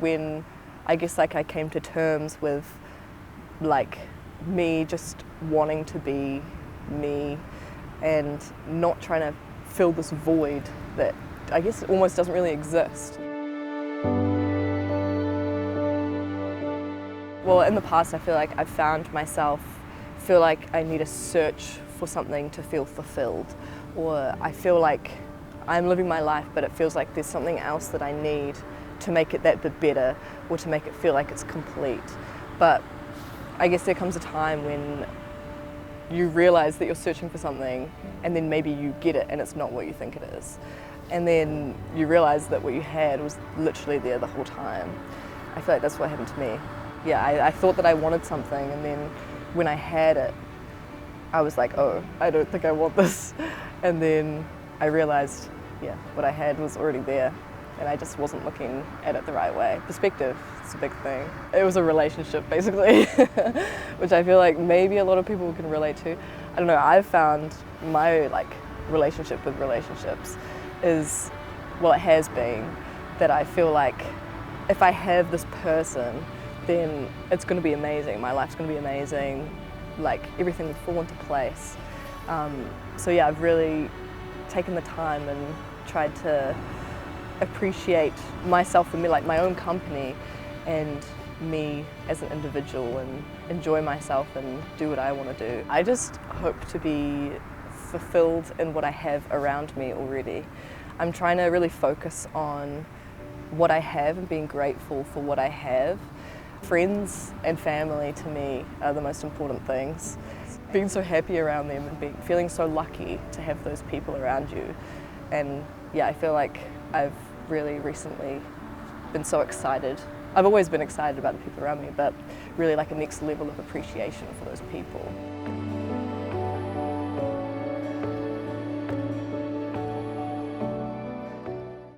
When I guess like I came to terms with like me just wanting to be me and not trying to fill this void that I guess almost doesn't really exist. Well, in the past I feel like I've found myself feel like I need to search for something to feel fulfilled, or I feel like I'm living my life but it feels like there's something else that I need to make it that bit better or to make it feel like it's complete. But I guess there comes a time when you realise that you're searching for something and then maybe you get it and it's not what you think it is. And then you realise that what you had was literally there the whole time. I feel like that's what happened to me. Yeah, I thought that I wanted something, and then when I had it, I was like, oh, I don't think I want this. And then I realised, yeah, what I had was already there, and I just wasn't looking at it the right way. Perspective is a big thing. It was a relationship, basically, which I feel like maybe a lot of people can relate to. I don't know, I've found my relationship with relationships is, well, it has been that I feel like if I have this person, then it's going to be amazing. My life's going to be amazing. Like, everything will fall into place. So yeah, I've really taken the time and tried to appreciate myself and me, like my own company and me as an individual, and enjoy myself and do what I want to do. I just hope to be fulfilled in what I have around me already. I'm trying to really focus on what I have and being grateful for what I have. Friends and family to me are the most important things. Being so happy around them and feeling so lucky to have those people around you. And yeah, I feel like I've really recently been so excited. I've always been excited about the people around me, but really like a next level of appreciation for those people.